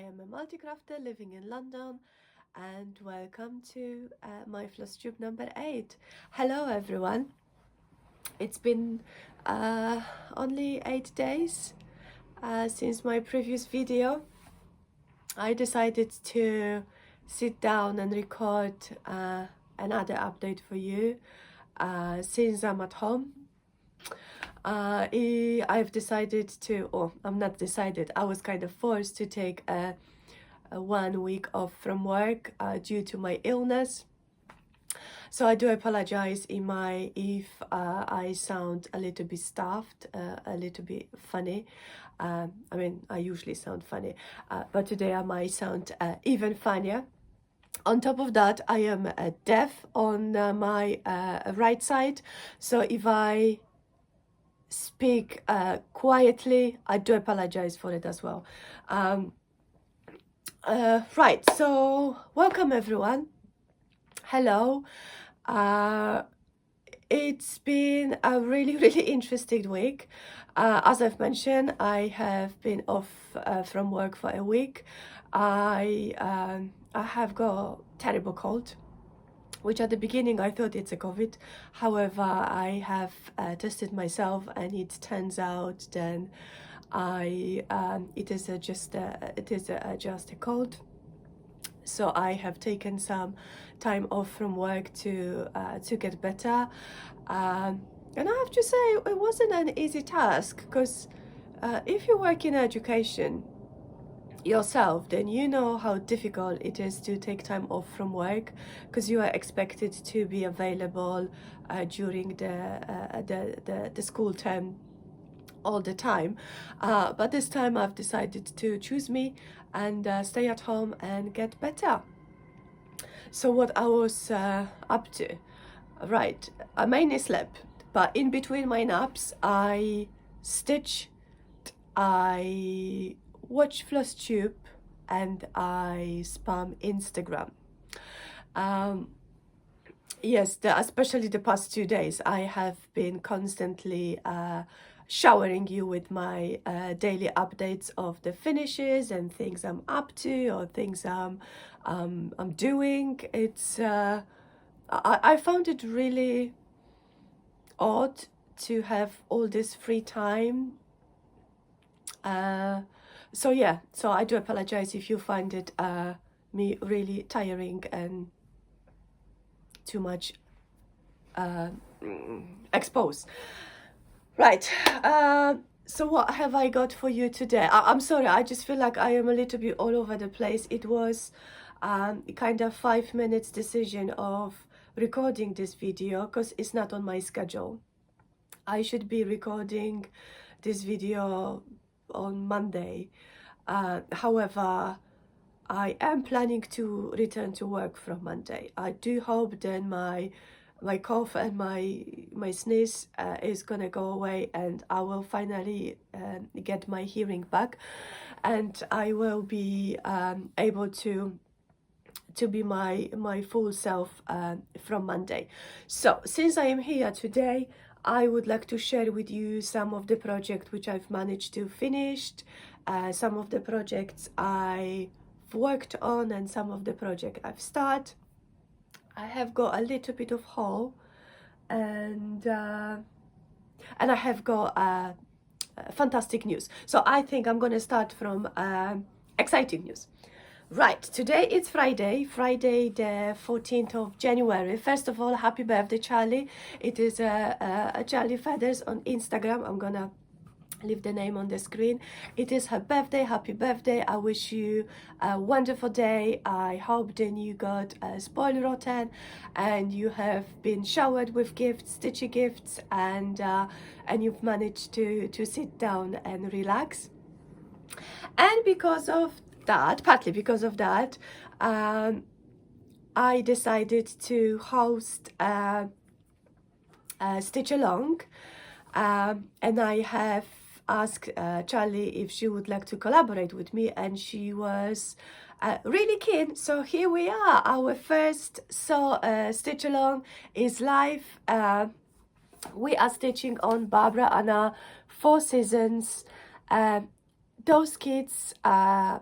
am a multi-crafter living in London, and welcome to my Flosstube number 8. Hello everyone. It's been only 8 days since my previous video. I decided to sit down and record another update for you since I'm at home. I've decided to, or I'm not decided, I was kind of forced to take a 1 week off from work due to my illness. So I do apologize if I sound a little bit stuffed, a little bit funny. I mean, I usually sound funny, but today I might sound even funnier. On top of that, I am deaf on my right side, so if I speak quietly, I do apologize for it as well. Right, so welcome everyone. Hello. It's been a really interesting week. As I've mentioned, I have been off from work for a week. I have got terrible cold, which at the beginning I thought it's a COVID. However, I have tested myself, and it turns out then it is just a cold. So I have taken some time off from work to get better, and I have to say it wasn't an easy task, because if you work in education yourself, then you know how difficult it is to take time off from work, because you are expected to be available during the school term all the time, but this time I've decided to choose me and stay at home and get better. So what I was up to, right, I mainly slept, but in between my naps I stitched, I watch Flosstube, and I spam Instagram. Yes, especially the past 2 days, I have been constantly showering you with my daily updates of the finishes and things I'm up to, or things I'm doing. It's I found it really odd to have all this free time. So yeah, so I do apologize if you find it me really tiring and too much exposed. Right, so what have I got for you today? I'm sorry, I just feel like I am a little bit all over the place. It was kind of 5 minutes decision of recording this video, because it's not on my schedule. I should be recording this video on Monday. However, I am planning to return to work from Monday. I do hope then my cough and my sneeze is gonna go away, and I will finally get my hearing back, and I will be able to be my full self from Monday. So since I am here today, I would like to share with you some of the projects which I've managed to finish, some of the projects I've worked on, and some of the projects I've started. I have got a little bit of haul, and I have got fantastic news. So I think I'm gonna start from exciting news. Right, today it's Friday the 14th of January. First of all, happy birthday, Charlie. It is Charlie Feathers on Instagram. I'm gonna leave the name on the screen. It is her birthday. Happy birthday. I wish you a wonderful day. I hope then you got spoiled rotten, and you have been showered with gifts, stitchy gifts, and you've managed to sit down and relax. And because of that, partly because of that, I decided to host a stitch along, and I have asked Charlie if she would like to collaborate with me, and she was really keen. So here we are. Our first stitch along is live. We are stitching on Barbara Anna 4 Seasons. Those kits are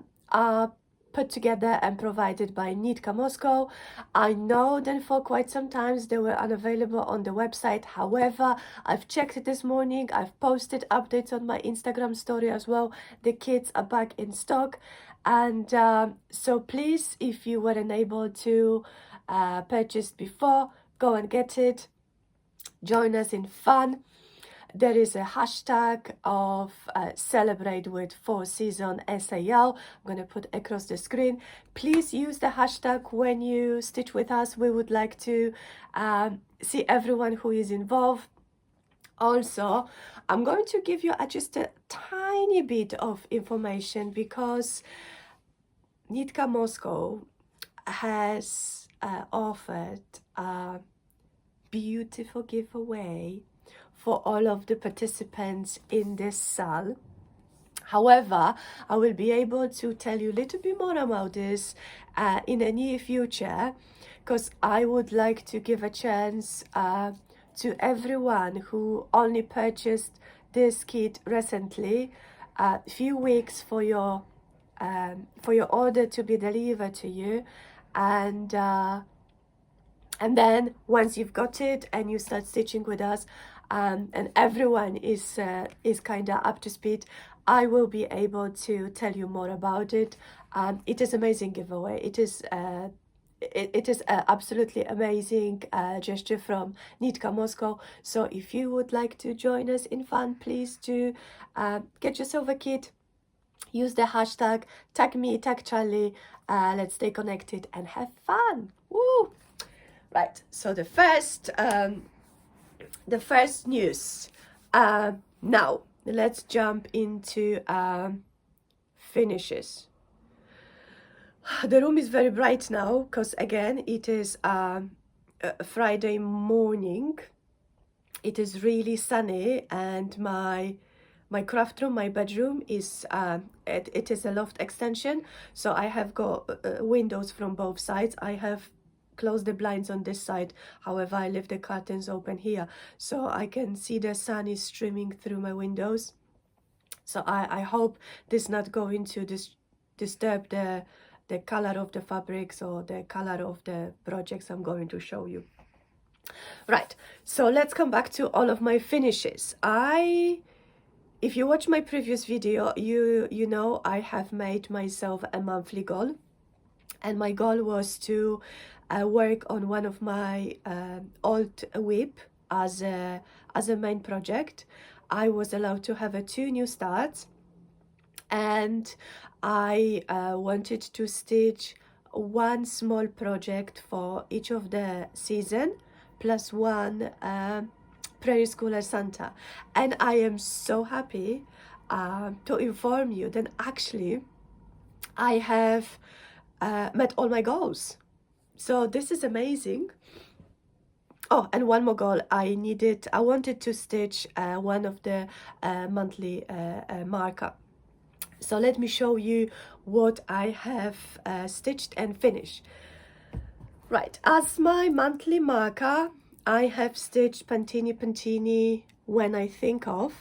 put together and provided by Nitka Moscow. I know that for quite some time they were unavailable on the website. However, I've checked it this morning. I've posted updates on my Instagram story as well. The kits are back in stock. And so please, if you weren't able to purchase before, go and get it. Join us in fun. There is a hashtag of celebrate with 4Season SAL. I'm going to put across the screen. Please use the hashtag when you stitch with us. We would like to see everyone who is involved. Also, I'm going to give you just a tiny bit of information because Nitka Moscow has offered a beautiful giveaway for all of the participants in this SAL. However, I will be able to tell you a little bit more about this in the near future, because I would like to give a chance to everyone who only purchased this kit recently a few weeks for your order to be delivered to you, and then once you've got it and you start stitching with us, and everyone is kind of up to speed, I will be able to tell you more about it. It is amazing giveaway. It is absolutely amazing gesture from Nitka Moscow. So if you would like to join us in fun, please do get yourself a kit. Use the hashtag, tag me, tag Charlie. Let's stay connected and have fun. Woo! Right. So the first news. Now let's jump into finishes. The room is very bright now because again it is a Friday morning. It is really sunny, and my craft room, my bedroom is it is a loft extension, so I have got windows from both sides. I have closed the blinds on this side, however I leave the curtains open here, so I can see the sun is streaming through my windows. So I hope this is not going to disturb the color of the fabrics or the color of the projects I'm going to show you. Right, so let's come back to all of my finishes. If you watch my previous video, you know I have made myself a monthly goal, and my goal was to work on one of my old whip as a main project. I was allowed to have 2 new starts, and I wanted to stitch one small project for each of the season, plus one Prairie Schooler Santa. And I am so happy to inform you that actually I have met all my goals. So this is amazing. Oh, and one more goal. I wanted to stitch one of the monthly marker. So let me show you what I have stitched and finished. Right, as my monthly marker, I have stitched Pantini When I Think Of.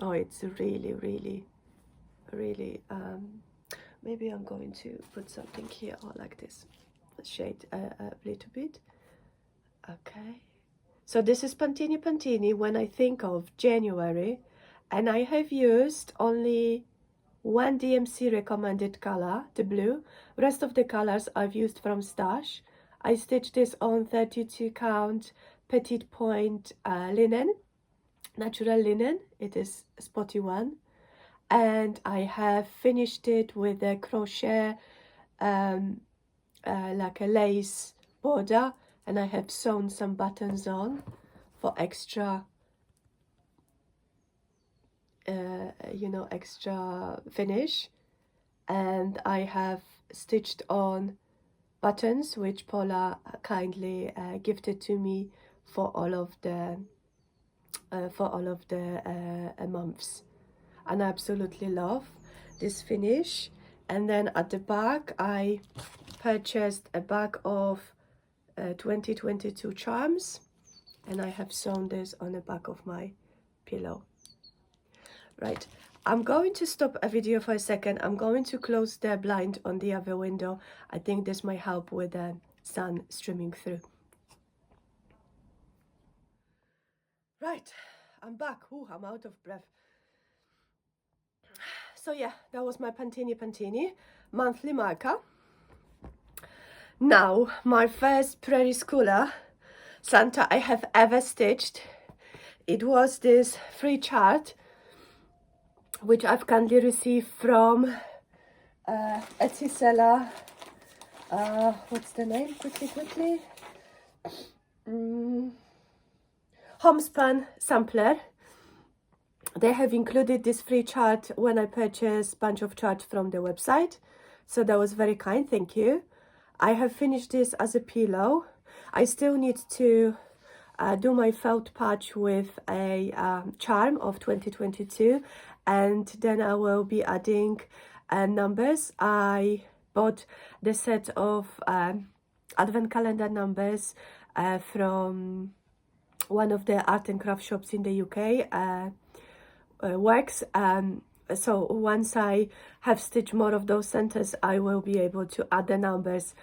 Oh, it's really maybe I'm going to put something here, or like this, shade a little bit. Okay, so this is Pantini When I Think Of, January, and I have used only one DMC recommended color, the blue. Rest of the colors I've used from Stash. I stitched this on 32 count petite point linen, natural linen. It is spotty one, and I have finished it with a crochet like a lace border, and I have sewn some buttons on for extra you know, extra finish. And I have stitched on buttons which Paula kindly gifted to me for all of the months, and I absolutely love this finish. And then at the back I purchased a bag of 2022 charms, and I have sewn this on the back of my pillow. Right, I'm going to stop a video for a second. I'm going to close the blind on the other window. I think this might help with the sun streaming through. Right, I'm back. Ooh, I'm out of breath. So yeah, that was my Pantini monthly marker. Now, my first prairie schooler Santa I have ever stitched. It was this free chart, which I've kindly received from Etsy seller. What's the name? Quickly. Homespun Sampler. They have included this free chart when I purchased bunch of charts from the website, so that was very kind, thank you. I have finished this as a pillow. I still need to do my felt patch with a charm of 2022, and then I will be adding numbers. I bought the set of advent calendar numbers from one of the art and craft shops in the UK, Works. So once I have stitched more of those centers, I will be able to add the numbers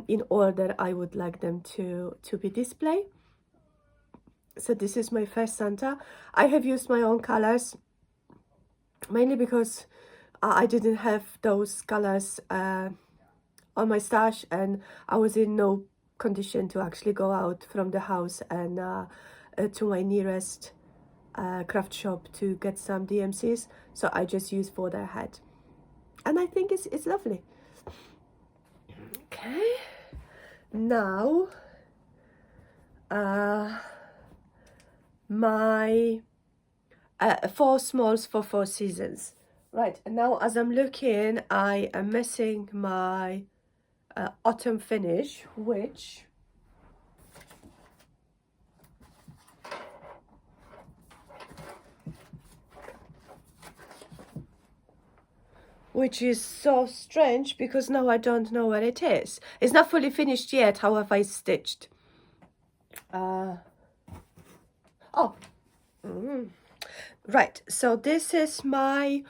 in order I would like them to be displayed. So this is my first Santa. I have used my own colors, mainly because I didn't have those colors on my stash, and I was in no condition to actually go out from the house and to my nearest craft shop to get some DMCs, so I just used what I had, and I think it's lovely. Okay, now my 4 smalls for 4 seasons. Right, and now as I'm looking, I am missing my autumn finish, which is so strange because now I don't know where it is. It's not fully finished yet, however I stitched. Right, so this is my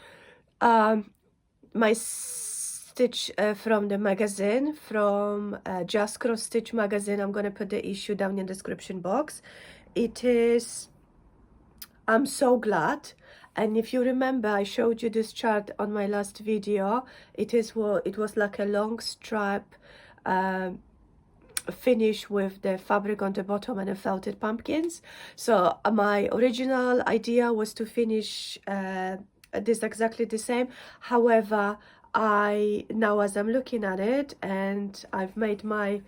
my stitch from the magazine, from Just Cross Stitch magazine. I'm gonna put the issue down in the description box. It is I'm So Glad. And if you remember, I showed you this chart on my last video. It was like a long strap finish with the fabric on the bottom and the felted pumpkins. So my original idea was to finish this exactly the same. However, now as I'm looking at it and I've made my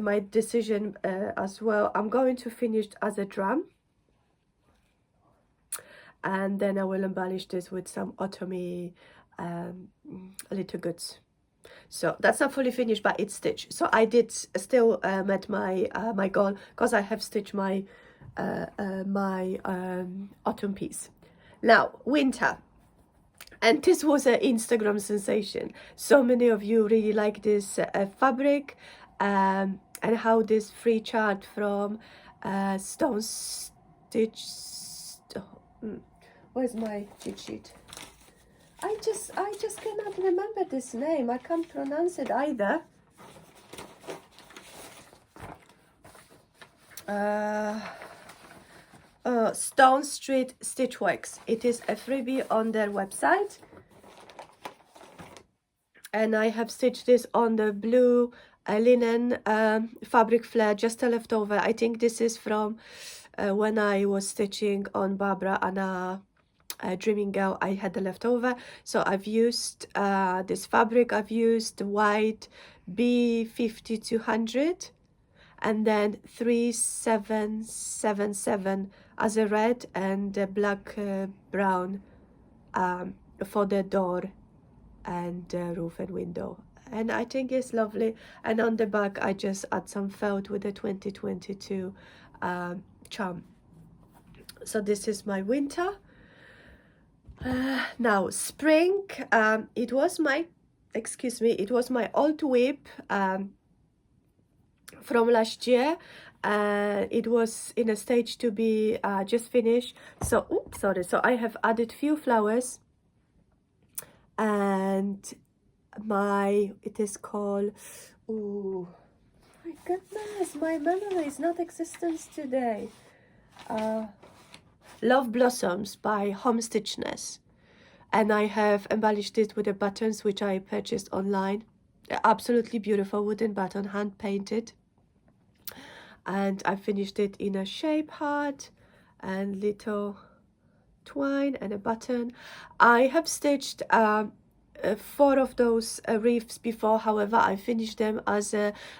my decision as well, I'm going to finish as a drum. And then I will embellish this with some autumny little goods. So that's not fully finished, but it's stitched. So I did still met my my goal, because I have stitched my my autumn piece. Now winter, and this was an Instagram sensation. So many of you really like this fabric, and how this free chart from Stone Stitch. Where's my cheat sheet? I just cannot remember this name. I can't pronounce it either. Stone Street Stitchworks. It is a freebie on their website, and I have stitched this on the blue linen fabric flare, just a leftover. I think this is from when I was stitching on Barbara and Dreaming Girl. I had the leftover, so I've used this fabric. I've used white B50-200 and then 3777 as a red, and a black brown for the door and roof and window, and I think it's lovely. And on the back I just add some felt with the 2022 charm. So this is my winter. Now spring, it was my old whip from last year, It was in a stage to be just finished. So oops, sorry, so I have added few flowers, and it is called, oh my goodness, my memory is not existence today. Love Blossoms by Homestitchness, and I have embellished it with the buttons which I purchased online. They're absolutely beautiful wooden button, hand painted, and I finished it in a shape heart and little twine and a button. I have stitched 4 of those wreaths before, however I finished them as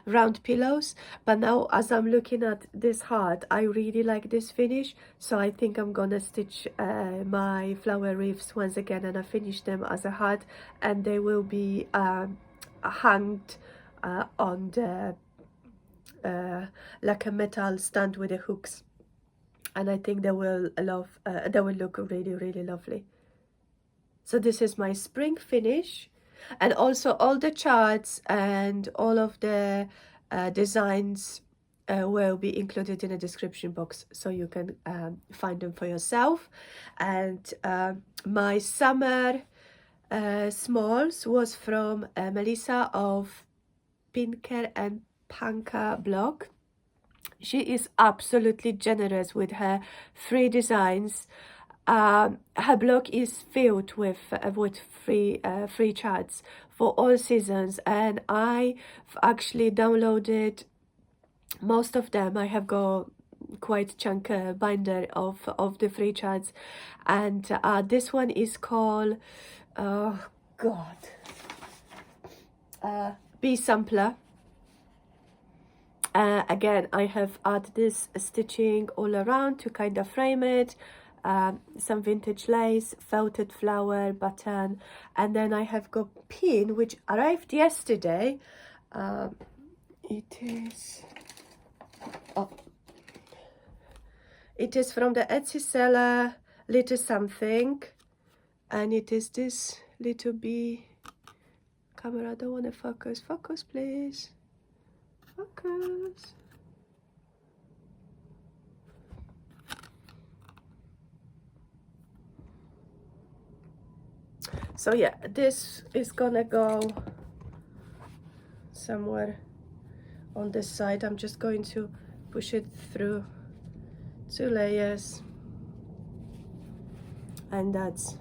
round pillows, but now as I'm looking at this heart, I really like this finish, so I think I'm gonna stitch my flower wreaths once again, and I finish them as a heart, and they will be hanged on the like a metal stand with the hooks, and I think they will look really, really lovely. So this is my spring finish, and also all the charts and all of the designs will be included in the description box, so you can find them for yourself. And my summer smalls was from Melissa of Pinker'n'punking blog. She is absolutely generous with her free designs. Her blog is filled with free charts for all seasons, and I've actually downloaded most of them. I have got quite chunk binder of the free charts, and this one is called Bee Sampler. Again, I have added this stitching all around to kind of frame it. Some vintage lace, felted flower, button, and then I have got pin which arrived yesterday. It is from the Etsy seller Little Something, and it is this little bee. Camera, I don't want to focus. Focus, please. Focus. So yeah, this is gonna go somewhere on this side. I'm just going to push it through 2 layers, and that's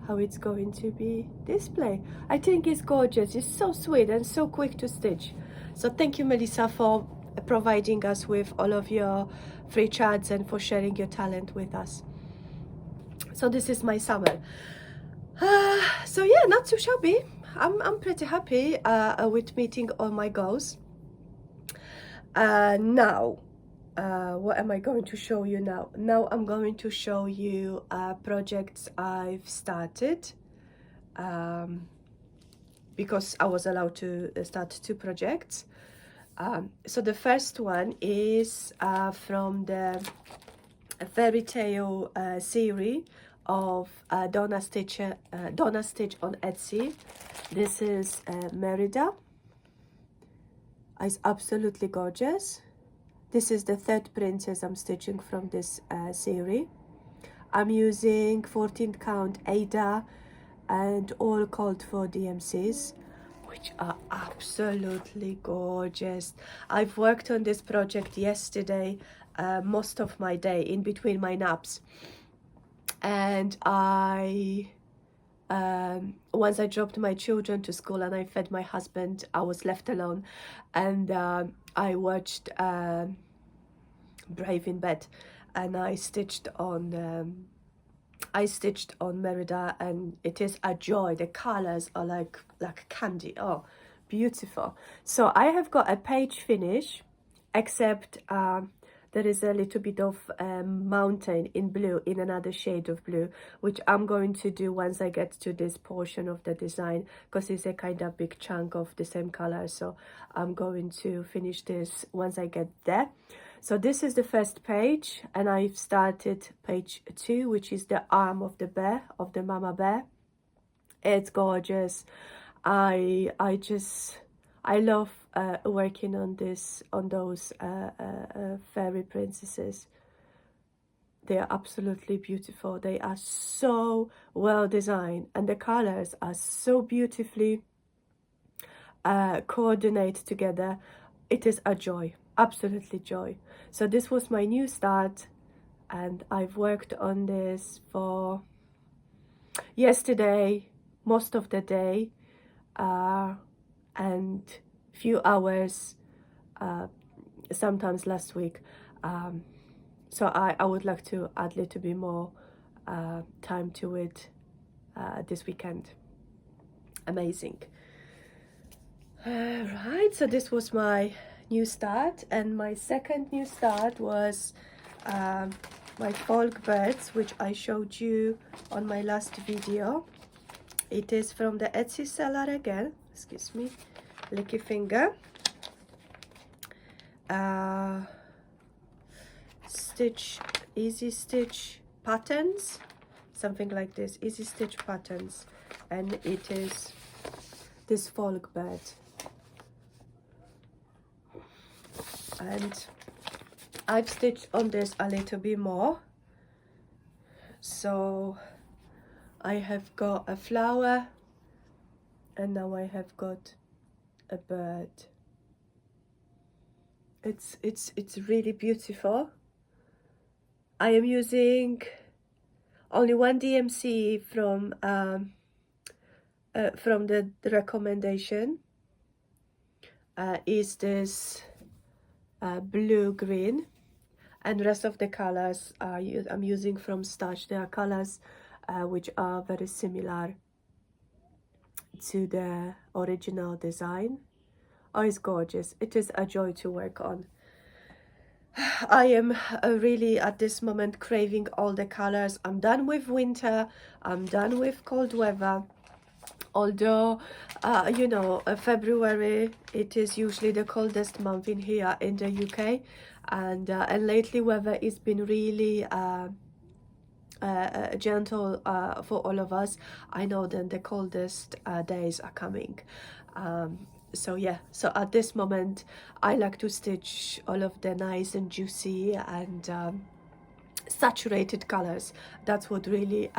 how it's going to be displayed. I think it's gorgeous. It's so sweet and so quick to stitch. So thank you, Melissa, for providing us with all of your free charts and for sharing your talent with us. So this is my summer. So yeah, not too shabby. I'm pretty happy with meeting all my goals. Now, what am I going to show you now? Now I'm going to show you projects I've started, because I was allowed to start 2 projects. So the first one is from the fairy tale series of DONA Stitch on Etsy. This is MERIDA. It's absolutely gorgeous. This is the 3rd princess I'm stitching from this series. I'm using 14 count Ada and all called for DMCs, which are absolutely gorgeous. I've worked on this project yesterday, most of my day in between my naps, and once I dropped my children to school and I fed my husband, I was left alone, and I watched Brave in bed, and I stitched on MERIDA, and it is a joy. The colors are like candy. Oh, beautiful. So I have got a page finish, except there is a little bit of mountain in blue, in another shade of blue, which I'm going to do once I get to this portion of the design, because it's a kind of big chunk of the same color. So I'm going to finish this once I get there. So this is the first page, and I've started page 2, which is the arm of the bear, of the mama bear. It's gorgeous. I I love working on those fairy princesses. They are absolutely beautiful. They are so well designed, and the colors are so beautifully coordinated together. It is a joy, absolutely joy. So this was my new start, and I've worked on this for yesterday, most of the day, and few hours, sometimes last week. So I would like to add a little bit more time to it this weekend. Amazing. Right, so this was my new start, and my second new start was my folk birds, which I showed you on my last video. It is from the Etsy seller again. Excuse me, licky finger. Easy stitch patterns, something like this, easy stitch patterns, and it is this folk bird. And I've stitched on this a little bit more, so I have got a flower, and now I have got a bird. It's really beautiful. I am using only one DMC from the recommendation. Is this blue green, and the rest of the colors I'm using from Stitch. They are colors which are very similar to the original design. Oh, it's gorgeous. It is a joy to work on. I am really at this moment craving all the colors. I'm done with winter, I'm done with cold weather, although you know, February, it is usually the coldest month in here in the UK, and lately weather has been really gentle for all of us. I know then the coldest days are coming. So yeah, so at this moment I like to stitch all of the nice and juicy and saturated colors. That's what really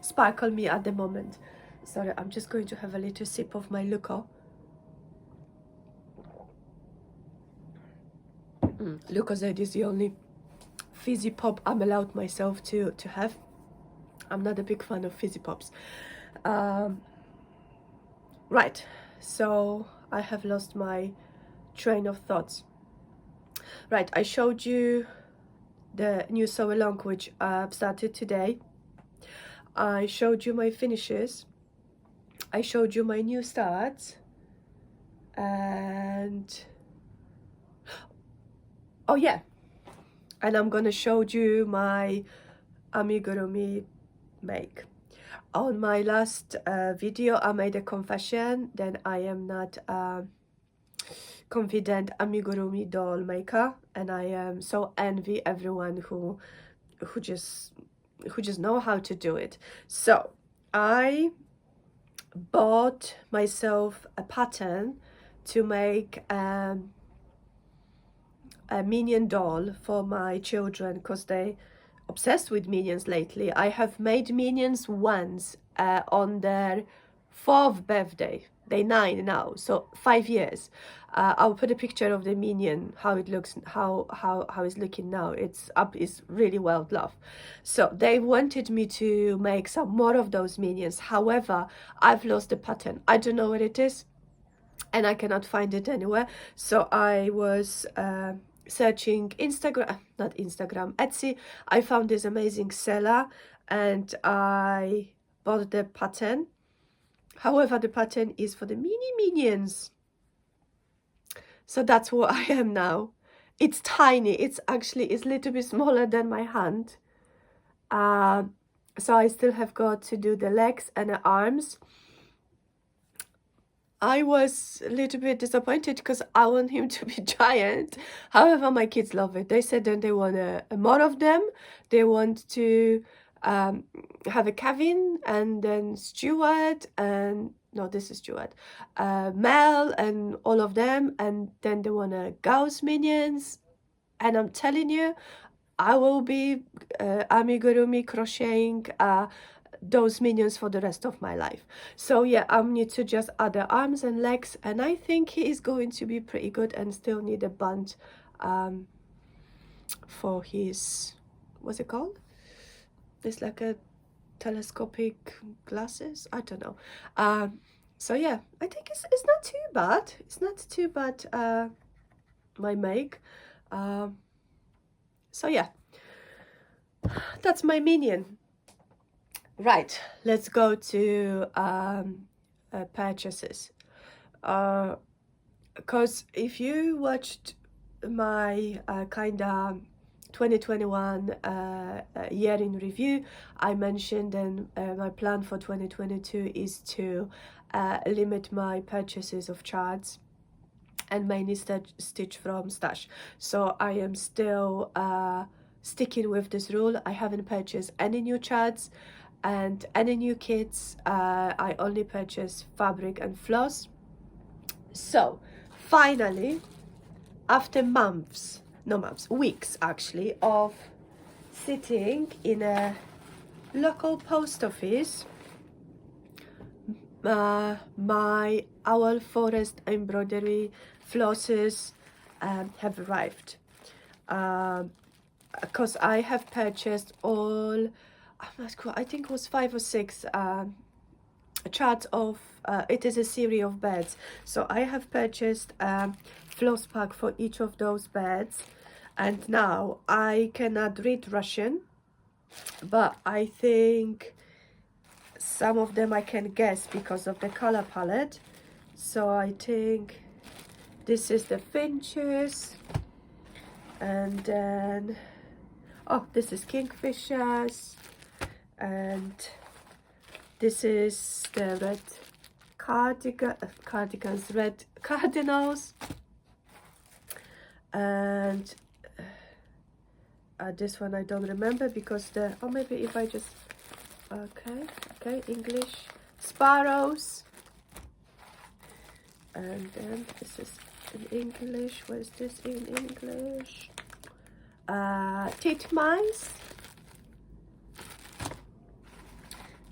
sparkle me at the moment. Sorry, I'm just going to have a little sip of my Luco. Lucozade is the only fizzy pop I'm allowed myself to have. I'm not a big fan of fizzy pops. Right, so I have lost my train of thoughts. Right, I showed you the new sew along which I've started today. I showed you my finishes. I showed you my new starts, and oh yeah, and I'm gonna show you my amigurumi make. On my last video I made a confession that I am not confident amigurumi doll maker, and I am so envy everyone who just know how to do it. So I bought myself a pattern to make a minion doll for my children, because they obsessed with minions lately. I have made minions once on their 4th birthday. They're 9 now, so 5 years. I'll put a picture of the minion, how it looks, how it's looking now. It's up, it's really well loved. So they wanted me to make some more of those minions. However, I've lost the pattern. I don't know where it is, and I cannot find it anywhere. So I was searching Etsy. I found this amazing seller, and I bought the pattern. However, the pattern is for the mini minions. So that's what I am now. It's tiny. It's a little bit smaller than my hand. So I still have got to do the legs and the arms. I was a little bit disappointed because I want him to be giant. However, my kids love it. They said that they want more of them. They want to have a Kevin and then Stuart and no, this is duet, Mel and all of them, and then they want to Gauss minions, and I'm telling you, I will be amigurumi crocheting those minions for the rest of my life. So yeah, I need to just add the arms and legs, and I think he is going to be pretty good, and still need a band for his, what's it called? It's like a telescopic glasses, I don't know. So yeah, I think it's not too bad. It's not too bad, my make. So yeah, that's my minion. Right, let's go to purchases. Because if you watched my kind of 2021 year in review, I mentioned, and my plan for 2022 is to limit my purchases of charts and mainly stitch from stash. So I am still sticking with this rule. I haven't purchased any new charts and any new kits. I only purchase fabric and floss. So finally, after weeks actually, of sitting in a local post office, my Owl Forest embroidery flosses have arrived, because I have purchased all, I think it was 5 or 6 charts of, it is a series of beds, so I have purchased floss pack for each of those beds, and now I cannot read Russian, but I think some of them I can guess because of the color palette. So I think this is the finches, and then, oh, this is kingfishers, and this is the red cardigans, red cardinals, and this one I don't remember because the, or maybe if I just, okay, English sparrows, and then this is in English. Where is this in English? Titmice,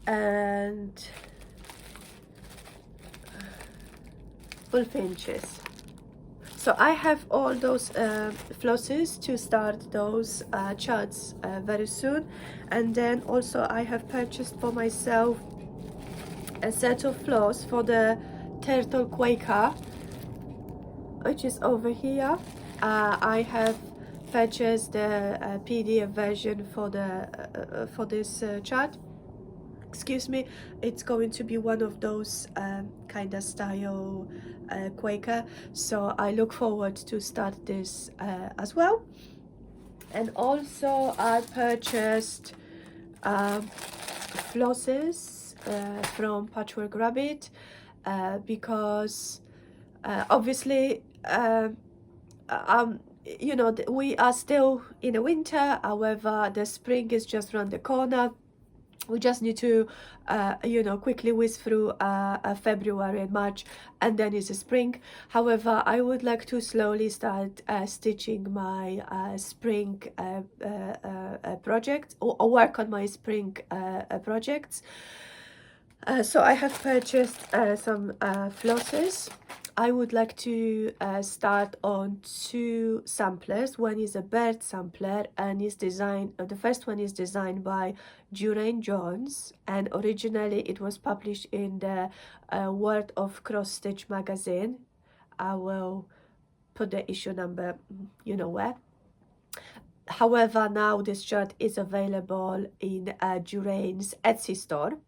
and bullfinches. So I have all those flosses to start those charts very soon, and then also I have purchased for myself a set of floss for the Turtle Quaker, which is over here. I have purchased the PDF version for the for this chart. Excuse me, it's going to be one of those kind of style Quaker, so I look forward to start this as well. And also I purchased flosses from Patchwork Rabbit, because obviously you know, we are still in the winter, however the spring is just around the corner. We just need to you know, quickly whiz through February and March, and then it's a spring. However, I would like to slowly start stitching my spring project, or work on my spring projects. So I have purchased some flosses. I would like to start on 2 samplers. One is a bird sampler, and is designed, the first one is designed by Jurain Jones, and originally it was published in the World of Cross Stitch magazine. I will put the issue number, you know where. However, now this chart is available in Jurain's Etsy store,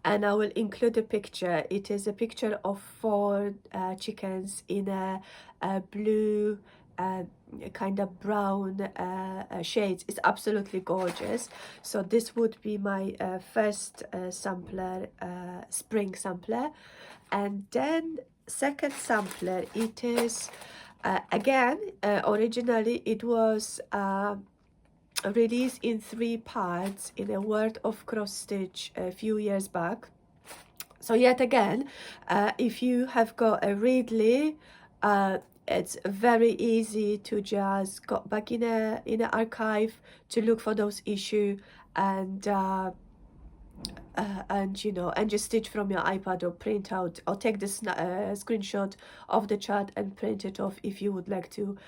and I will include a picture. It is a picture of 4 chickens in a blue, kind of brown shades. It's absolutely gorgeous. So this would be my first sampler, spring sampler. And then second sampler, it is again, originally it was released in 3 parts in a World of Cross Stitch a few years back. So yet again, if you have got a Readly, it's very easy to just go back in a archive to look for those issues, and you know, and just stitch from your iPad or print out or take this screenshot of the chart and print it off if you would like to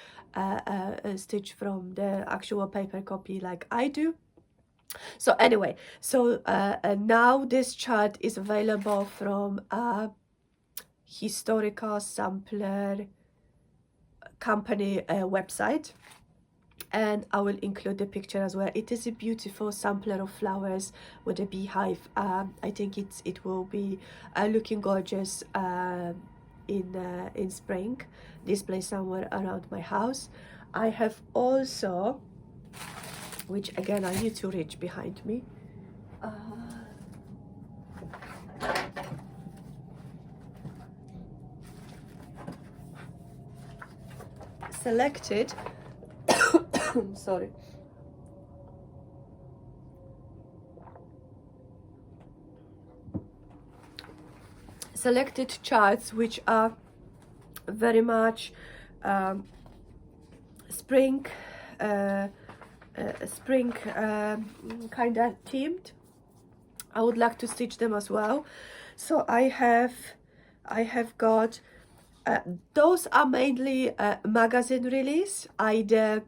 stitch from the actual paper copy like I do. So anyway, so now this chart is available from a historical sampler company website, and I will include the picture as well. It is a beautiful sampler of flowers with a beehive. I think it will be looking gorgeous in spring, display somewhere around my house. I have also, which again I need to reach behind me, selected sorry, selected charts which are very much spring spring kind of themed. I would like to stitch them as well. So I have got those are mainly magazine release, either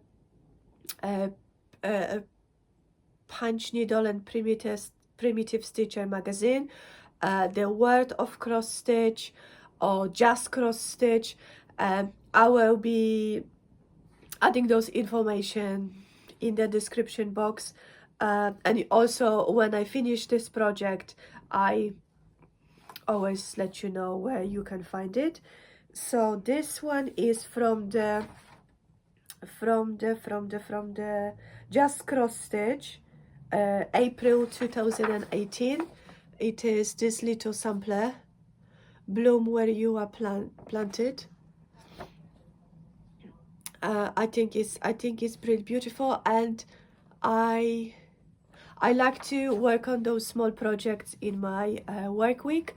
Punch Needle and Primitive Stitcher magazine, the World of Cross Stitch, or Just Cross Stitch. I will be adding those information in the description box, and also when I finish this project I always let you know where you can find it. So this one is from the Just Cross Stitch, April 2018. It is this little sampler, Bloom Where You Are Planted. I think it's pretty beautiful, and I like to work on those small projects in my work week,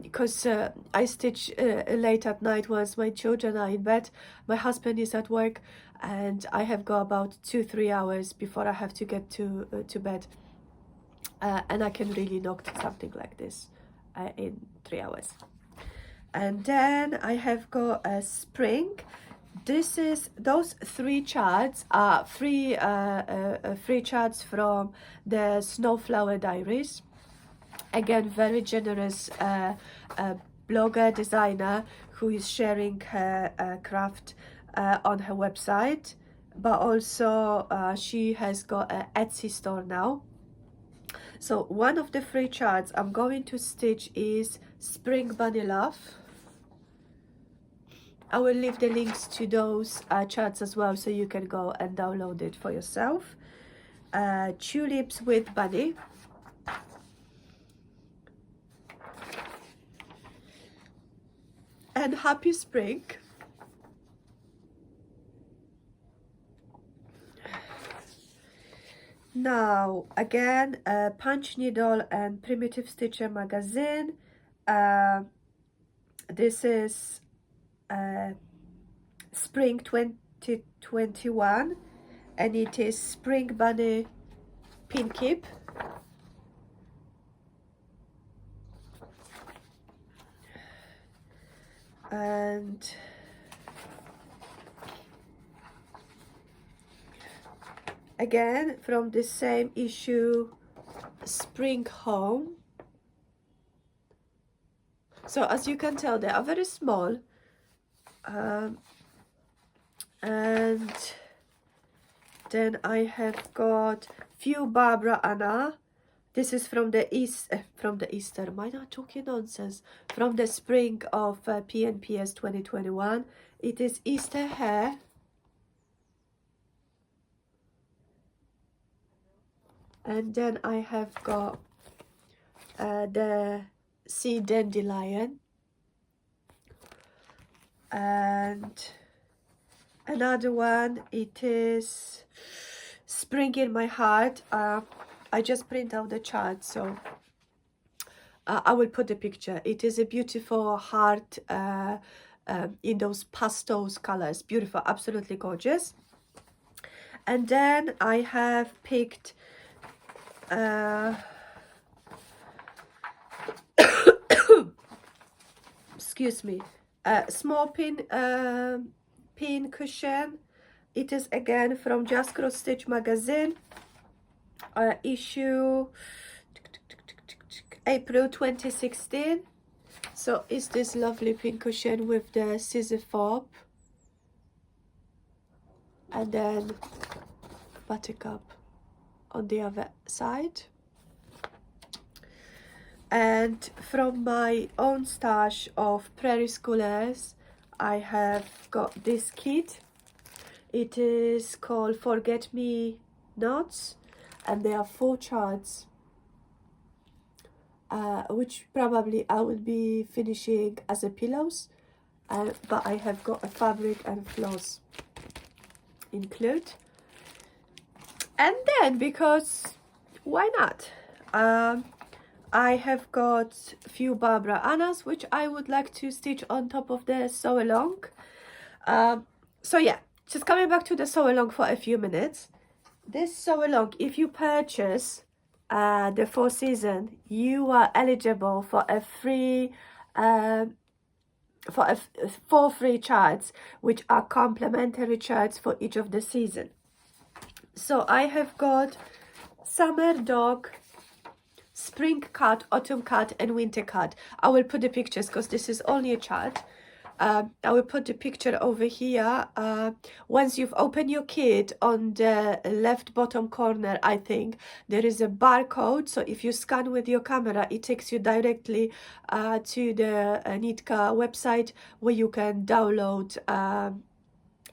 because I stitch late at night once my children are in bed, my husband is at work, and I have got about 2-3 hours before I have to get to bed, and I can really knock something like this in 3 hours. And then I have got a spring. This is, those 3 charts are free charts from the Snowflower Diaries. Again, very generous blogger, designer, who is sharing her craft on her website, but also she has got an Etsy store now. So one of the 3 charts I'm going to stitch is Spring Bunny Love. I will leave the links to those charts as well, so you can go and download it for yourself. Tulips with Bunny. And Happy Spring. Now, again, Punch Needle and Primitive Stitcher magazine. This is Spring 2021, and it is Spring Bunny Pin Keep. And again, from the same issue, Spring Home. So as you can tell, they are very small. And then I have got Few Barbara Anna. This is from the Easter, am I not talking nonsense? From the spring of PNPS 2021. It is Easter Hair. And then I have got the Sea Dandelion. And another one, it is Spring in My Heart. I just print out the chart, so I will put the picture. It is a beautiful heart in those pastels colors. Beautiful, absolutely gorgeous. And then I have picked excuse me, small pin cushion. It is again from Just Cross Stitch magazine, issue April 2016. So it's this lovely pin cushion with the scissor fob and then buttercup on the other side. And from my own stash of Prairie Schoolers, I have got this kit. It is called Forget Me Nots, and there are 4 charts, which probably I will be finishing as a pillows, but I have got a fabric and floss include. And then, because why not, I have got a few Barbara Annas, which I would like to stitch on top of the sew along. So yeah, just coming back to the sew along for a few minutes. This sew along, if you purchase the 4 season, you are eligible for a free for 4 free charts, which are complimentary charts for each of the season. So I have got summer dog, spring cut, autumn cut, and winter cut. I will put the pictures because this is only a chart. I will put the picture over here. Once you've opened your kit, on the left bottom corner, I think, there is a barcode. So if you scan with your camera, it takes you directly to the Nitka website where you can download.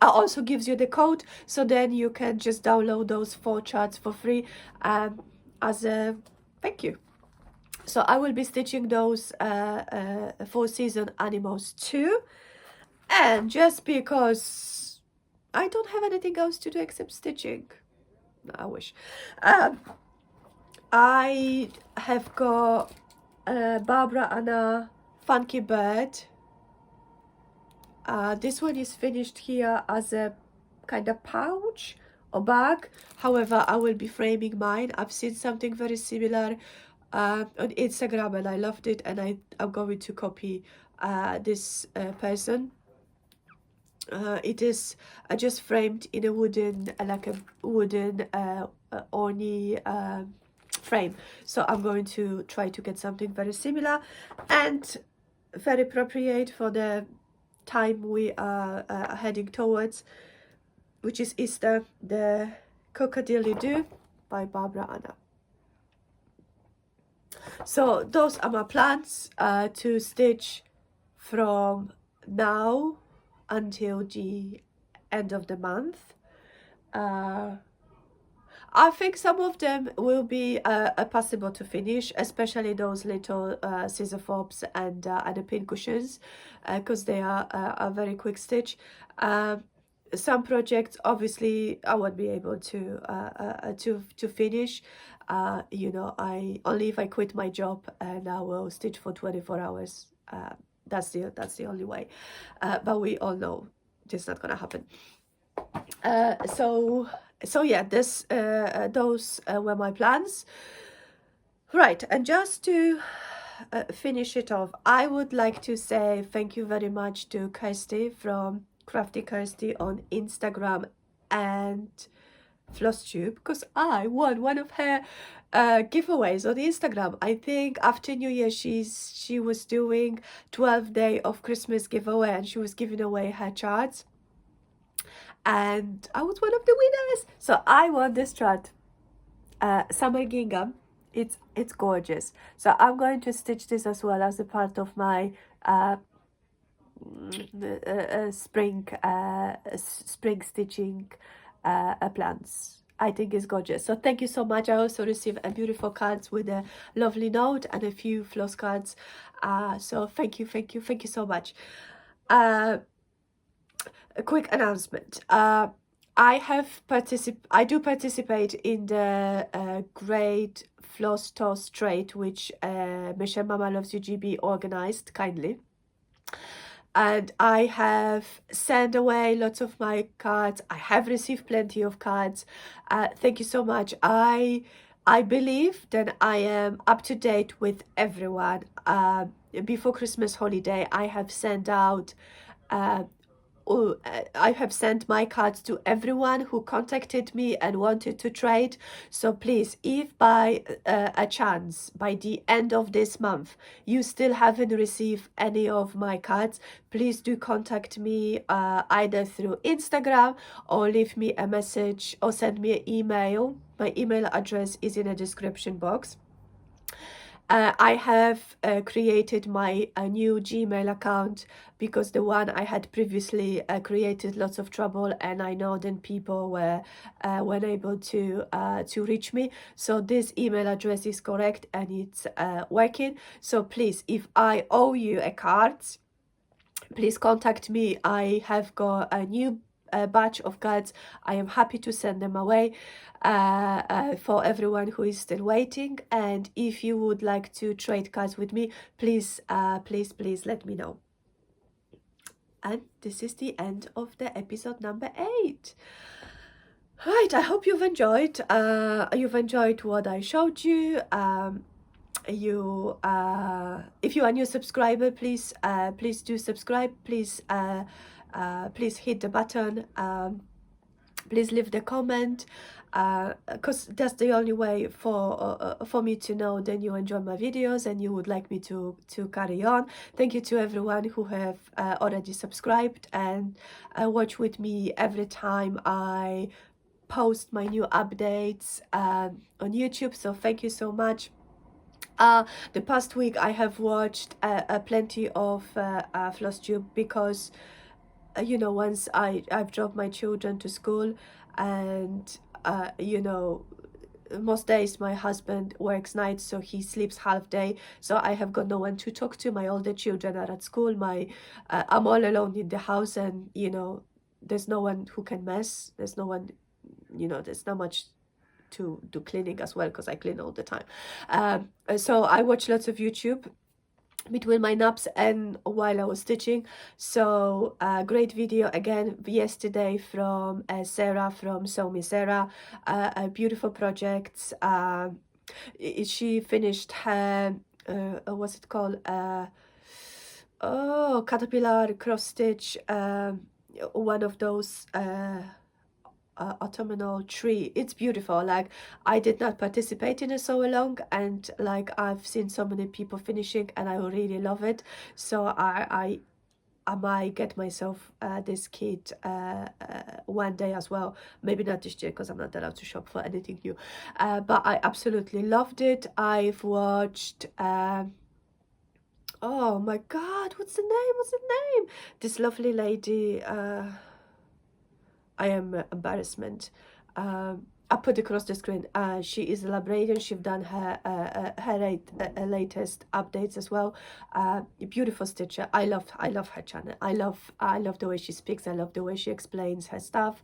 Also gives you the code, so then you can just download those 4 charts for free as a thank you. So I will be stitching those 4 season animals too. And just because I don't have anything else to do except stitching, I wish, I have got Barbara Anna Funky Bird. This one is finished here as a kind of pouch or bag. However, I will be framing mine. I've seen something very similar on Instagram and I loved it, and I'm going to copy this person. It is just framed in a wooden, like a wooden orney frame. So I'm going to try to get something very similar and very appropriate for the time we are heading towards, which is Easter, the Cockadilly-Doo by Barbara Anna. So those are my plans to stitch from now until the end of the month. I think some of them will be possible to finish, especially those little scissor fobs and the pin cushions, because they are a very quick stitch. Some projects, obviously, I won't be able to finish. You know, I only if I quit my job and I will stitch for 24 hours. That's the only way. But we all know it's not gonna happen. So yeah, those were my plans. Right, and just to finish it off, I would like to say thank you very much to Kirsty from Crafty Kirsty on Instagram and Flosstube, because I won one of her giveaways on Instagram. I think after New Year she was doing 12-day of Christmas giveaway, and she was giving away her charts, and I was one of the winners. So I won this chart, Summer Gingham. It's gorgeous. So I'm going to stitch this as well as a part of my spring stitching plans. I think it's gorgeous. So thank you so much. I also received a beautiful cards with a lovely note and a few floss cards. So thank you so much. A quick announcement. I do participate in the Great Floss Toss Trade, which Michelle Mama Loves You GB organized kindly. And I have sent away lots of my cards. I have received plenty of cards. Thank you so much. I believe that I am up to date with everyone. Before Christmas holiday, I have sent out I have sent my cards to everyone who contacted me and wanted to trade. So please, if by a chance, by the end of this month, you still haven't received any of my cards, please do contact me either through Instagram or leave me a message or send me an email. My email address is in the description box. I have created my new Gmail account because the one I had previously created lots of trouble, and I know then people were able to reach me. So this email address is correct and it's working. So please, if I owe you a card, please contact me. I have got a new batch of cards. I am happy to send them away for everyone who is still waiting. And if you would like to trade cards with me, please please let me know. And this is the end of the episode number 8. Right, I hope you've enjoyed what I showed you. If you are a new subscriber, please do subscribe. Please hit the button. Please leave the comment, because that's the only way for me to know that you enjoy my videos and you would like me to carry on. Thank you to everyone who have already subscribed and watch with me every time I post my new updates on YouTube. So thank you so much. The past week I have watched plenty of Flosstube because you know, once I've dropped my children to school, and you know, most days my husband works nights, so he sleeps half day, so I have got no one to talk to. My older children are at school. I'm all alone in the house, and you know, there's no one who can mess. There's no one, you know, there's not much to do cleaning as well, because I clean all the time. So I watch lots of YouTube between my naps and while I was stitching. So great video again yesterday from Sarah from Sew Me Sarah. Beautiful projects. She finished her what's it called, caterpillar cross stitch, one of those autumnal tree. It's beautiful. Like, I did not participate in a sew along, and like I've seen so many people finishing and I really love it. So I might get myself this kit one day as well. Maybe not this year because I'm not allowed to shop for anything new, but I absolutely loved it. I've watched oh my god, what's the name, this lovely lady, I am embarrassment. I put across the screen. She is a librarian. She's done her latest updates as well. Beautiful stitcher. I love her channel. I love the way she speaks. I love the way she explains her stuff.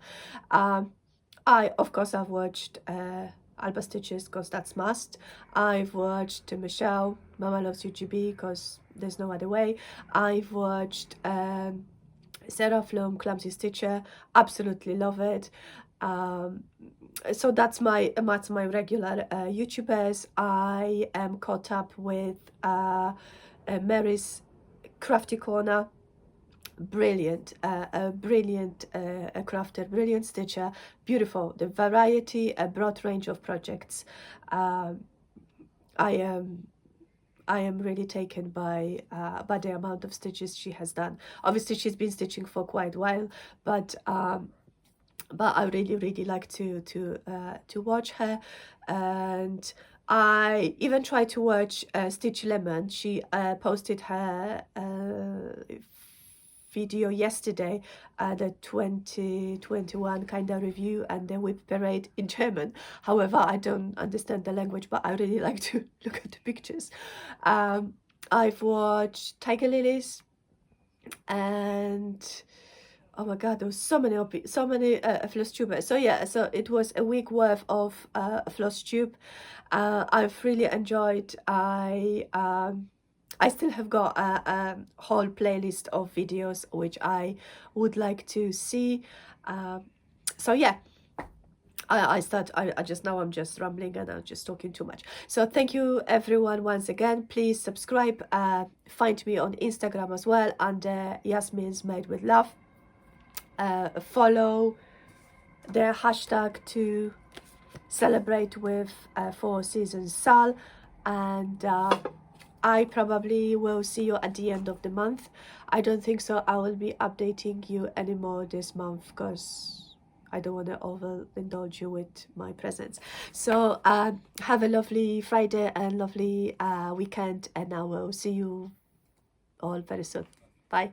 Of course I've watched ALBA stitches because that's must. I've watched Michelle Mama Loves You GB because there's no other way. I've watched Sarah from Clumsy Stitcher. Absolutely love it. So that's my regular YouTubers. I am caught up with Mary's Crafty Corner. Brilliant, brilliant crafter, brilliant stitcher, beautiful. The variety, a broad range of projects. I am really taken by the amount of stitches she has done. Obviously, she's been stitching for quite a while, but I really like to watch her. And I even tried to watch Stitch Lemon. She posted her video yesterday, the 2021 kind of review and the whip parade in German. However, I don't understand the language, but I really like to look at the pictures. I've watched Tiger Lilies, and oh my god, there was so many Flosstube. So yeah, so it was a week worth of Flosstube. I've really enjoyed. I still have got a whole playlist of videos which I would like to see. So yeah, I just now I'm just rambling and I'm just talking too much. So thank you everyone once again. Please subscribe. Find me on Instagram as well under Yasmin'sMadewithLove. Follow the hashtag to celebrate with 4 seasons Sal, and I probably will see you at the end of the month. I don't think so I will be updating you anymore this month because I don't want to overindulge you with my presents. So have a lovely Friday and lovely weekend, and I will see you all very soon. Bye.